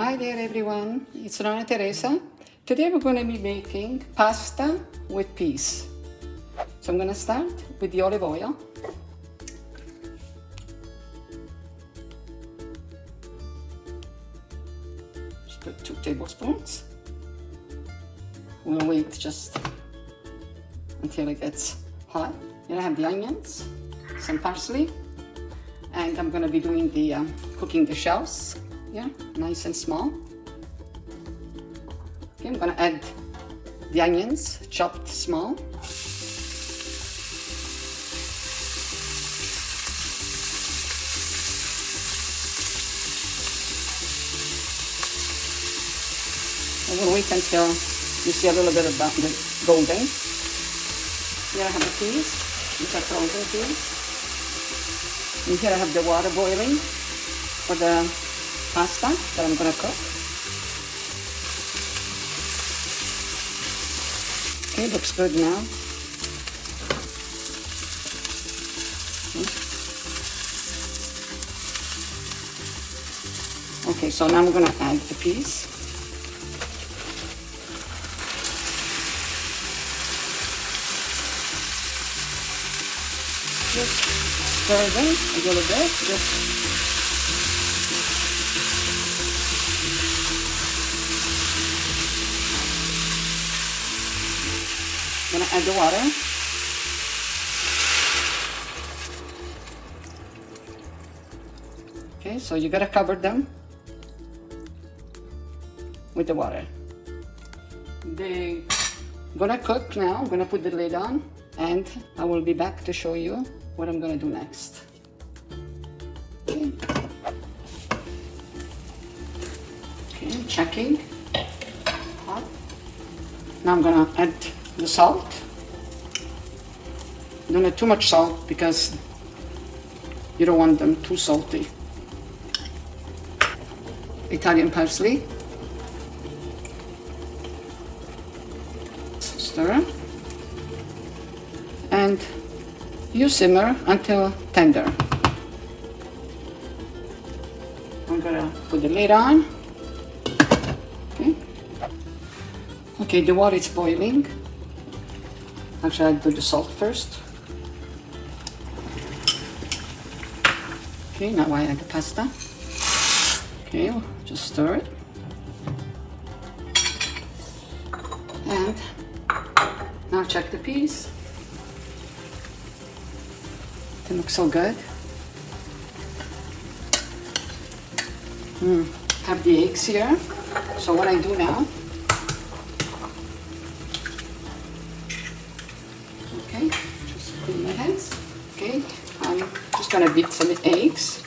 Hi there everyone, it's Nonna Teresa. Today we're going to be making pasta with peas. So I'm going to start with the olive oil. Just put 2 tablespoons. We'll wait just until it gets hot. Here I have the onions, some parsley, and I'm going to be doing the cooking the shells. Yeah, nice and small. Okay, I'm gonna add the onions, chopped small. And we'll wait until you see a little bit of the golden. Here I have the peas. These are frozen peas. And here I have the water boiling for the pasta that I'm gonna cook. Okay, looks good now. Okay, so now I'm gonna add the peas. Just stir them a little bit. I'm gonna add the water. Okay, so you gotta cover them with the water. They're gonna cook now. I'm gonna put the lid on and I will be back to show you what I'm gonna do next. Okay, okay, checking. Hot. Now I'm gonna add the salt. Don't add too much salt because you don't want them too salty. Italian parsley. Stir. And you simmer until tender. I'm gonna put the lid on. Okay. Okay, the water is boiling. Actually, I'll do the salt first. Okay, now I add the pasta. Okay, just stir it. And now check the peas. They look so good. Have the eggs here. So what I do now, just clean my hands. Okay, I'm just gonna beat some eggs.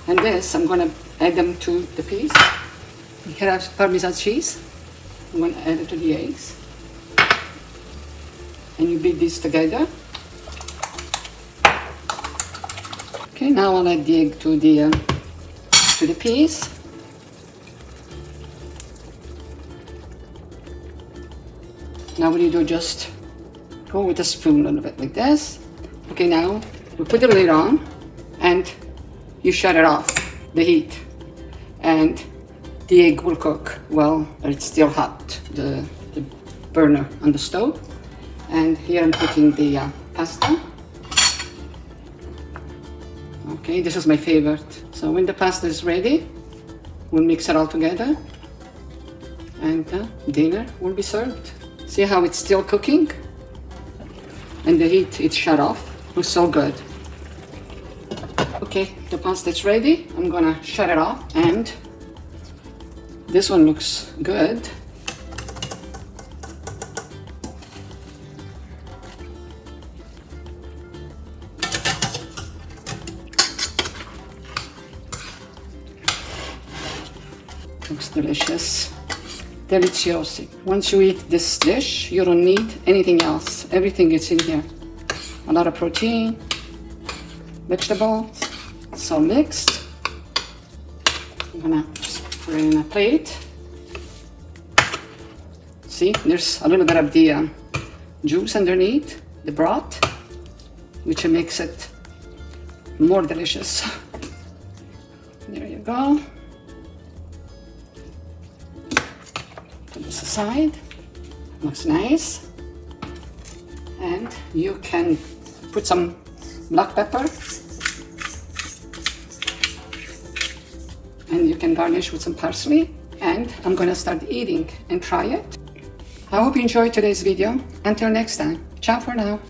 And this, I'm gonna add them to the peas. Here I have Parmesan cheese. I'm gonna add it to the eggs. And you beat these together. Okay, now I'll add the egg to the peas. Now what do, just go with a spoon a little bit like this. Okay, now we put the lid on and you shut it off, the heat. And the egg will cook while it's still hot, the burner on the stove. And here I'm cooking the pasta. Okay, this is my favorite. So when the pasta is ready, we'll mix it all together and dinner will be served. See how it's still cooking? And the heat, it's shut off. It was so good. Okay, the pasta is ready. I'm gonna shut it off and this one looks good. Looks delicious. Delicioso. Once you eat this dish, you don't need anything else. Everything is in here. A lot of protein, vegetables, it's all mixed. I'm gonna just put it in a plate. See, there's a little bit of the juice underneath, the broth, which makes it more delicious. go. Put this aside. Looks nice. And you can put some black pepper. And you can garnish with some parsley. And I'm gonna start eating and try it. I hope you enjoyed today's video. Until next time, ciao for now.